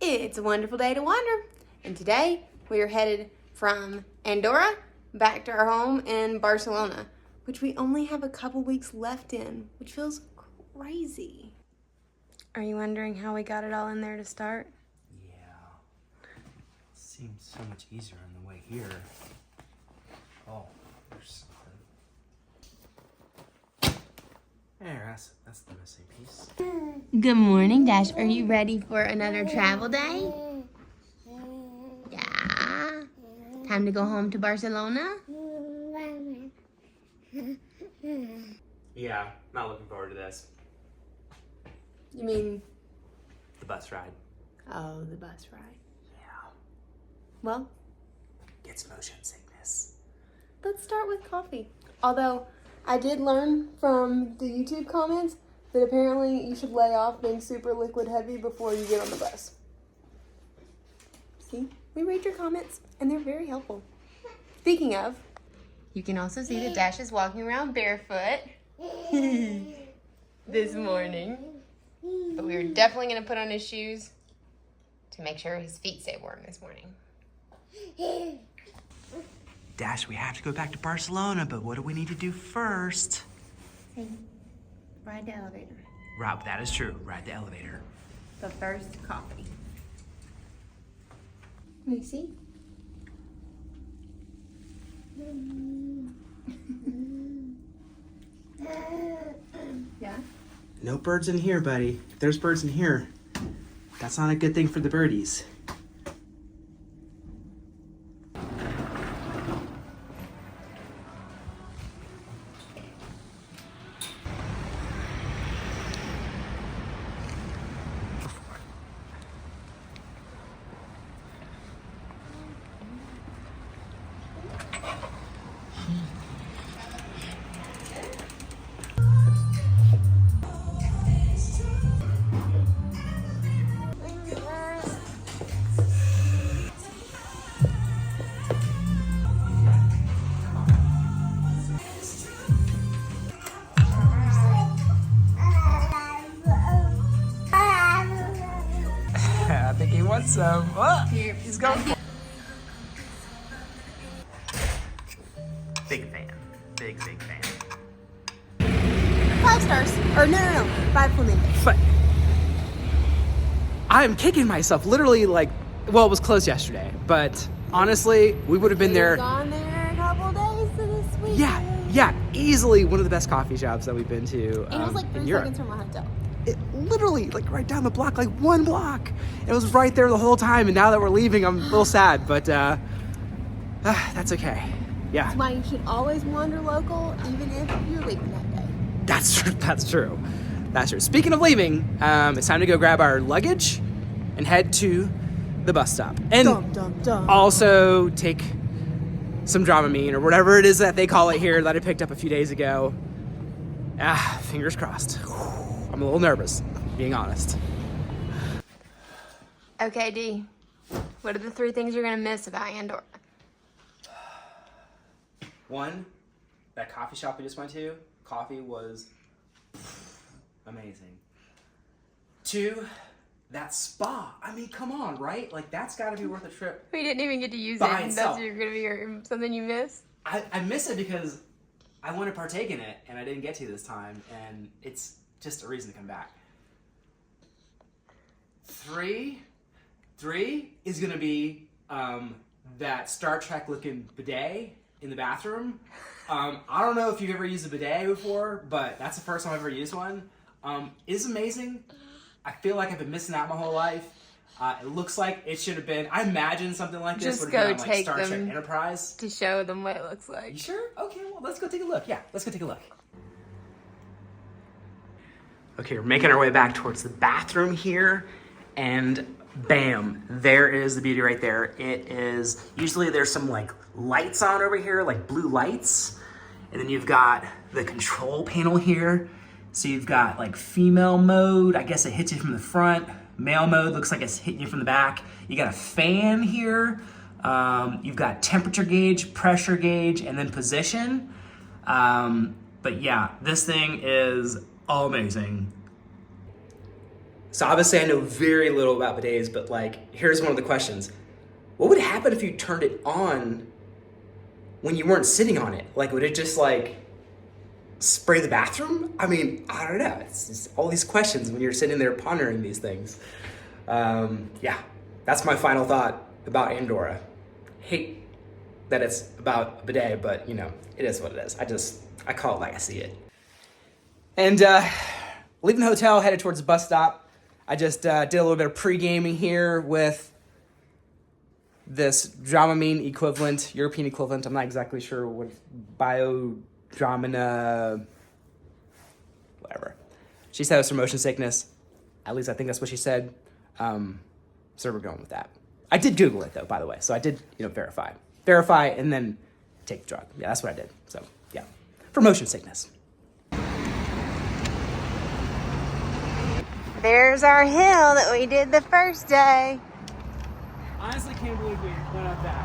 It's a wonderful day to wander, and today we are headed from Andorra back to our home in Barcelona, which we only have a couple weeks left in, which feels crazy. Are you wondering how we got it all in there to start? Yeah, seems so much easier on the way here. Oh, there's something. There, that's the missing piece. Good morning, Dash. Are you ready for another travel day? Yeah. Time to go home to Barcelona? Yeah, not looking forward to this. You mean? The bus ride. Oh, the bus ride. Yeah. Well, Gets motion sickness. let's start with coffee. Although, I did learn from the YouTube comments that apparently you should lay off being super liquid heavy before you get on the bus. See? We read your comments, and they're very helpful. Speaking of, you can also see that Dash is walking around barefoot this morning. But we are definitely going to put on his shoes to make sure his feet stay warm this morning. Dash, we have to go back to Barcelona, but what do we need to do first? Ride the elevator. Rob, that is true. Ride the elevator. But first, coffee. Let me see. Yeah? No birds in here, buddy. If there's birds in here, that's not a good thing for the birdies. I think he wants some. Oh, he's going for it. Big fan. Big fan. 5 stars. Or no. 5 flamingos. But I'm kicking myself. Literally, like, well, it was closed yesterday, but honestly, we would have been there. Gone there a couple days to this week. Yeah, easily one of the best coffee shops that we've been to. And it was like 3 in Europe. seconds from our hotel. It literally, like, right down the block, like 1 block. It was right there the whole time, and now that we're leaving, I'm a little sad, but that's okay. Yeah, That's why you should always wander local, even if you're leaving that day. that's true. That's true. Speaking of leaving, it's time to go grab our luggage and head to the bus stop. And also take some Dramamine or whatever it is that they call it here that I picked up a few days ago. Fingers crossed. I'm a little nervous, being honest. Okay, D. What are the 3 things you're going to miss about Andorra? 1, that coffee shop we just went to, coffee was amazing. 2, that spa. I mean, come on, right? Like, that's got to be worth a trip. We didn't even get to use By it. And itself. that's going to be something you miss? I miss it because I want to partake in it, and I didn't get to this time, and it's just a reason to come back. 3 is going to be that Star Trek looking bidet in the bathroom. I don't know if you've ever used a bidet before, but that's the first time I've ever used one. It's amazing. I feel like I've been missing out my whole life. It looks like it should have been. I imagine something like this Just would have been go on like take Star Trek them. Enterprise. To show them what it looks like. You sure? Okay, well, let's go take a look. Yeah, let's go take a look. Okay, we're making our way back towards the bathroom here, and bam, there is the beauty right there. It is, usually there's some like lights on over here, like blue lights, and then you've got the control panel here. So you've got like female mode, I guess it hits you from the front. Male mode looks like it's hitting you from the back. You got a fan here. You've got temperature gauge, pressure gauge, and then position. But yeah, this thing is all amazing. So obviously I know very little about bidets, but like, here's one of the questions. What would happen if you turned it on when you weren't sitting on it? Like, would it just like spray the bathroom? I mean, I don't know. It's just all these questions when you're sitting there pondering these things. Yeah, that's my final thought about Andorra. Hate that it's about a bidet, but you know, it is what it is. I call it like I see it. And leaving the hotel, headed towards the bus stop. I just did a little bit of pre-gaming here with this Dramamine equivalent, European equivalent. I'm not exactly sure what Biodramina, whatever. She said it was for motion sickness. At least I think that's what she said. So we're going with that. I did Google it though, by the way. So I did, verify and then take the drug. Yeah, that's what I did. So yeah, for motion sickness. There's our hill that we did the first day. Honestly, can't believe we went up that.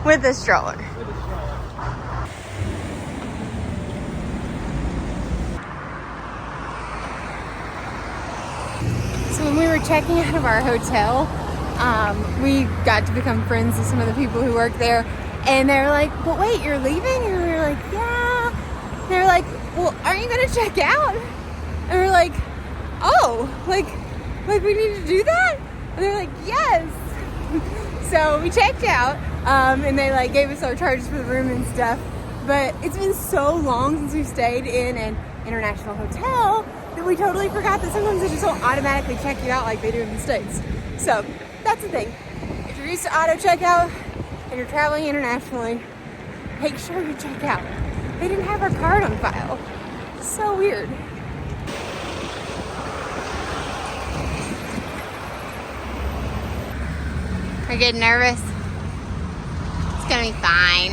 With the stroller. So when we were checking out of our hotel, we got to become friends with some of the people who work there. And they were like, but wait, you're leaving? And we were like, yeah. And they were like, well, aren't you going to check out? And we were like, oh, like we need to do that? And they're like, yes. So we checked out, and they like gave us our charges for the room and stuff. But it's been so long since we've stayed in an international hotel that we totally forgot that sometimes they just don't automatically check you out like they do in the States. So that's the thing. If you're used to auto checkout and you're traveling internationally, make sure you check out. They didn't have our card on file. So weird. Are you getting nervous? It's gonna be fine.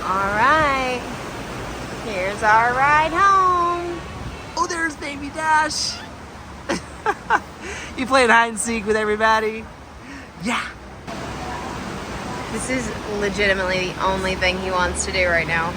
All right, here's our ride home. Oh, there's Baby Dash. You playing hide and seek with everybody? Yeah. This is legitimately the only thing he wants to do right now.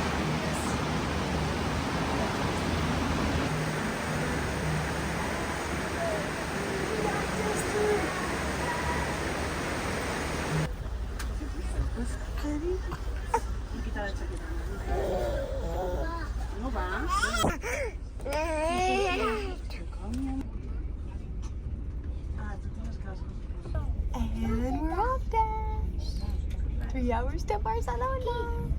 And we're off, Dash. 3 hours to Barcelona.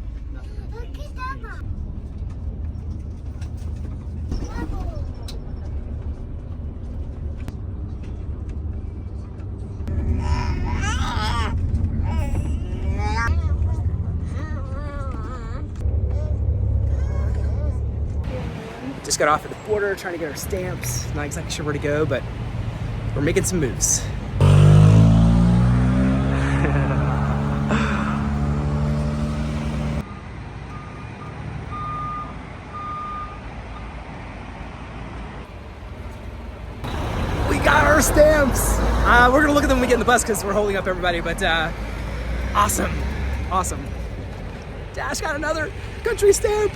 Just got off at the border trying to get our stamps. Not exactly sure where to go, but we're making some moves. We got our stamps! We're gonna look at them when we get in the bus because we're holding up everybody, but awesome. Awesome. Dash got another country stamp!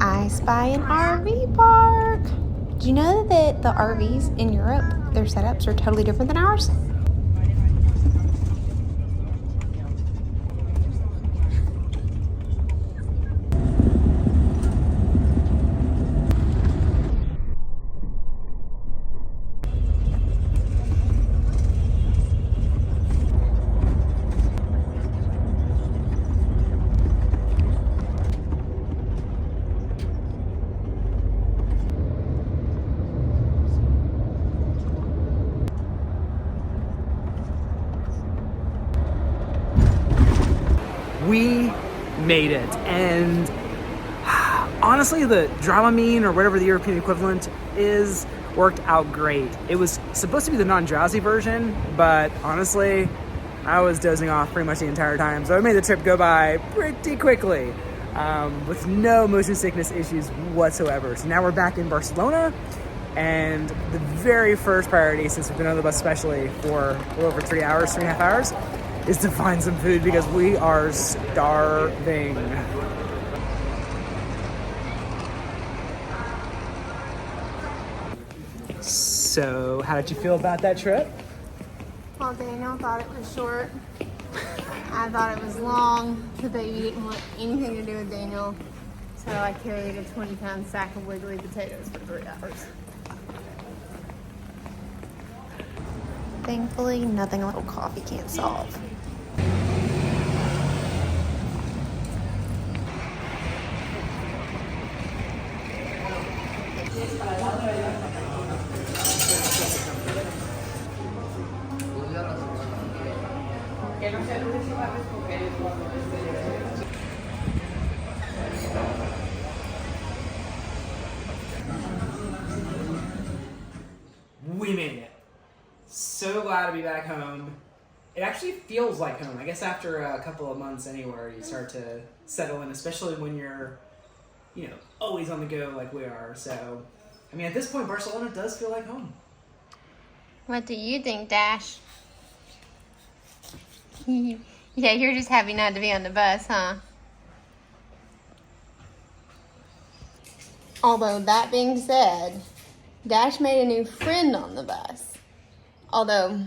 I spy an RV park. Do you know that the RVs in Europe, their setups are totally different than ours? We made it, and honestly, the Dramamine, or whatever the European equivalent is, worked out great. It was supposed to be the non-drowsy version, but honestly, I was dozing off pretty much the entire time, so it made the trip go by pretty quickly. with no motion sickness issues whatsoever. So now we're back in Barcelona, and the very first priority, since we've been on the bus especially for a little over 3 hours, 3.5 hours, is to find some food because we are starving. So, how did you feel about that trip? Well, Daniel thought it was short. I thought it was long. The baby didn't want anything to do with Daniel. So I carried a 20-pound sack of wiggly potatoes for 3 hours. Thankfully, nothing a little coffee can't solve. We made it. So glad to be back home. It actually feels like home. I guess after a couple of months anywhere, you start to settle in, especially when you're, always on the go like we are. So, I mean, at this point, Barcelona does feel like home. What do you think, Dash? Yeah, you're just happy not to be on the bus, huh? Although, that being said, Dash made a new friend on the bus. Although,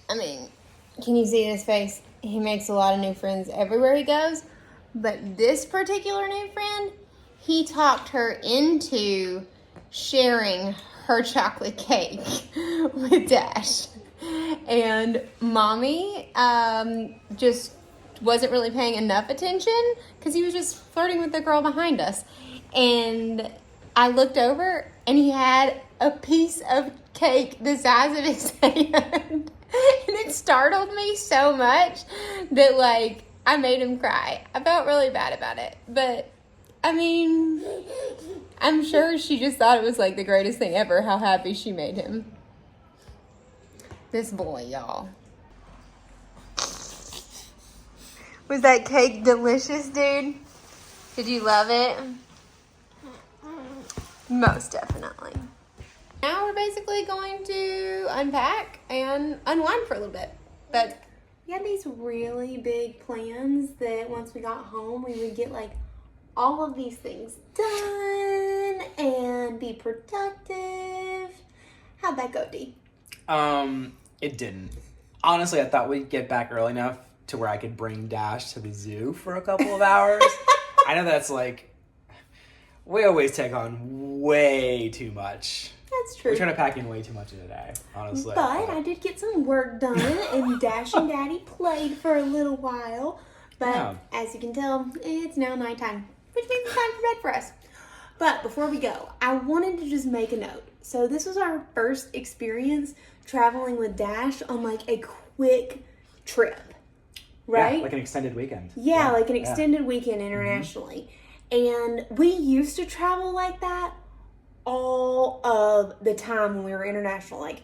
I mean, can you see his face? He makes a lot of new friends everywhere he goes. But this particular new friend, he talked her into sharing her chocolate cake with Dash. And Mommy just wasn't really paying enough attention because he was just flirting with the girl behind us. And I looked over and he had a piece of cake the size of his hand. And it startled me so much that, I made him cry. I felt really bad about it. But, I mean, I'm sure she just thought it was, the greatest thing ever, how happy she made him. This boy, y'all. Was that cake delicious, dude? Did you love it? Most definitely. Now we're basically going to unpack and unwind for a little bit. But we had these really big plans that once we got home, we would get all of these things done and be productive. How'd that go, Dee? It didn't. Honestly, I thought we'd get back early enough to where I could bring Dash to the zoo for a couple of hours. I know that's we always take on way too much. That's true. We're trying to pack in way too much in a day, honestly. But I did get some work done, and Dash and Daddy played for a little while. But as you can tell, it's now nighttime, which means it's time for bed for us. But before we go, I wanted to just make a note. So this was our first experience traveling with Dash on a quick trip, right? Yeah, like an extended weekend. Yeah, like an extended weekend internationally. And we used to travel like that all of the time when we were international,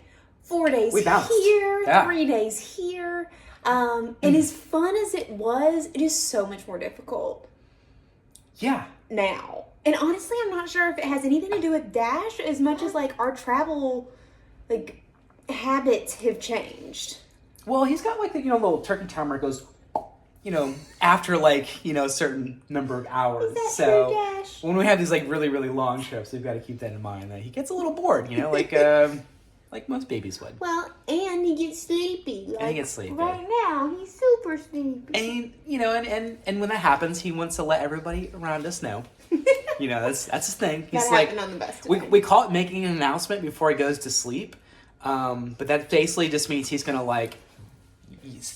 4 days here, 3 days here. And as fun as it was, it is so much more difficult. Yeah. Now. And honestly, I'm not sure if it has anything to do with Dash as much as our travel habits have changed. Well, he's got the little turkey timer goes after a certain number of hours. So Dash? When we have these really, really long trips, we've got to keep that in mind that he gets a little bored, like most babies would. Well, and he gets sleepy. And he gets sleepy. Right now, he's super sleepy. And and when that happens, he wants to let everybody around us know. That's his thing. He's that happened on the bus today. We call it making an announcement before he goes to sleep. But that basically just means he's gonna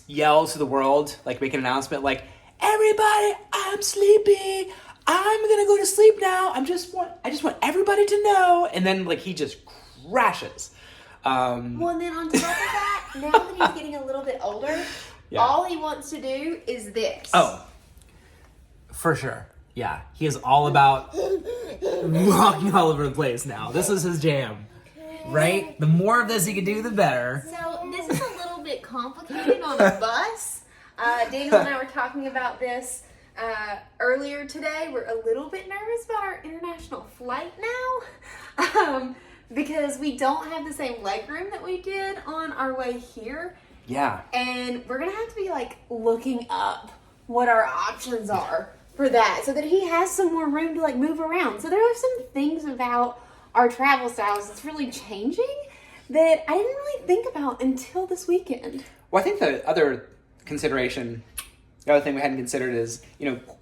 yell to the world, make an announcement, everybody, I'm sleepy. I'm gonna go to sleep now. I just want everybody to know. And then he just crashes. Well, and then on top of that, now that he's getting a little bit older, all he wants to do is this. Oh, for sure. Yeah, he is all about walking all over the place now. This is his jam, right? The more of this he can do, the better. So this is a little bit complicated on a bus. Daniel and I were talking about this earlier today, we're a little bit nervous about our international flight now because we don't have the same legroom that we did on our way here. Yeah. And we're going to have to be like looking up what our options are for that so that he has some more room to like move around. So there are some things about our travel styles that's really changing that I didn't really think about until this weekend. Well, I think the other consideration, the other thing we hadn't considered is,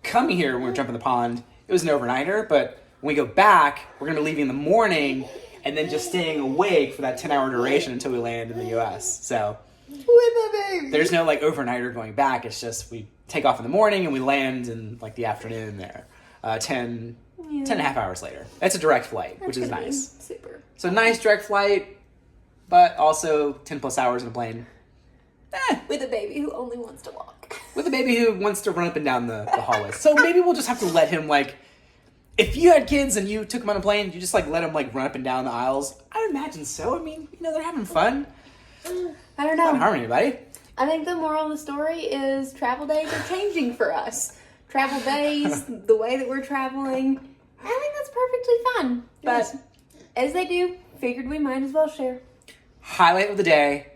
coming here when we're jumping the pond, it was an overnighter, but when we go back, we're going to be leaving in the morning and then just staying awake for that 10-hour duration until we land in the U.S. So With a baby. there's no like overnighter going back. It's just we take off in the morning and we land in like the afternoon there, 10 and a half hours later. That's a direct flight, which is nice. Super. So nice direct flight, but also 10 plus hours in a plane. With a baby who only wants to walk. With a baby who wants to run up and down the hallways. So maybe we'll just have to let him like, if you had kids and you took them on a plane, you just like let them like run up and down the aisles. I would imagine so. I mean, they're having fun. I don't know. Not harming anybody. I think the moral of the story is travel days are changing for us. Travel days, the way that we're traveling, I think that's perfectly fun. But Yes. as they do, figured we might as well share. Highlight of the day.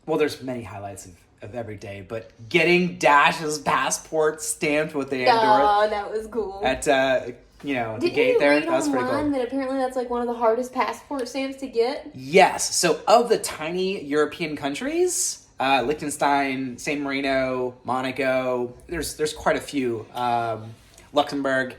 Well, there's many highlights of every day, but getting Dash's passport stamped with the Andorra Oh, that was cool. at the Didn't gate you there. read That was pretty online cool. that apparently that's like one of the hardest passport stamps to get? Yes. So of the tiny European countries, Liechtenstein, San Marino, Monaco, there's quite a few. Luxembourg.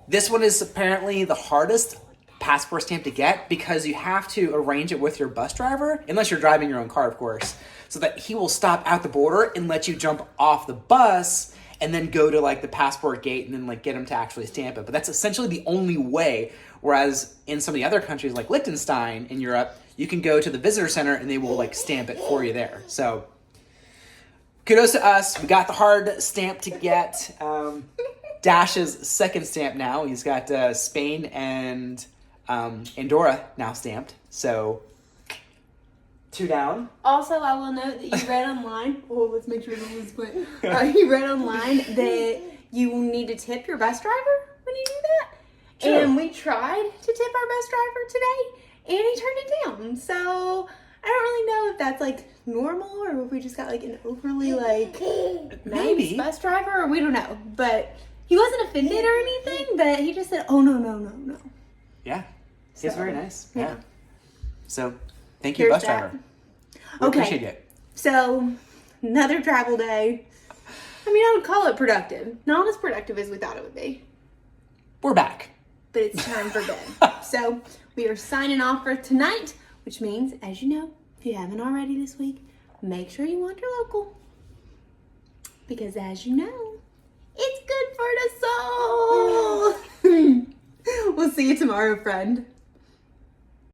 This one is apparently the hardest passport stamp to get because you have to arrange it with your bus driver, unless you're driving your own car, of course, so that he will stop at the border and let you jump off the bus and then go to like the passport gate and then like get him to actually stamp it. But that's essentially the only way. Whereas in some of the other countries like Liechtenstein in Europe, you can go to the visitor center and they will like stamp it for you there. So kudos to us. We got the hard stamp to get. Dash's second stamp now. He's got Spain and Andorra now stamped. So 2 down. Also, I will note that you read online. Oh, let's make sure this is split. You read online that you will need to tip your bus driver when you do that. Sure. And we tried to tip our bus driver today, and he turned it down. So I don't really know if that's like normal or if we just got like an overly like Maybe. nice bus driver, or we don't know. But he wasn't offended or anything. But he just said, "Oh no." Yeah. He's So, very nice. yeah. Yeah. So thank you, Here's bus that. driver. We Okay. appreciate it. So, another travel day. I mean, I would call it productive. Not as productive as we thought it would be. We're back. But it's time for bed. So, we are signing off for tonight, which means, as you know, if you haven't already this week, make sure you wander local. Because as you know, it's good for the soul. We'll see you tomorrow, friend.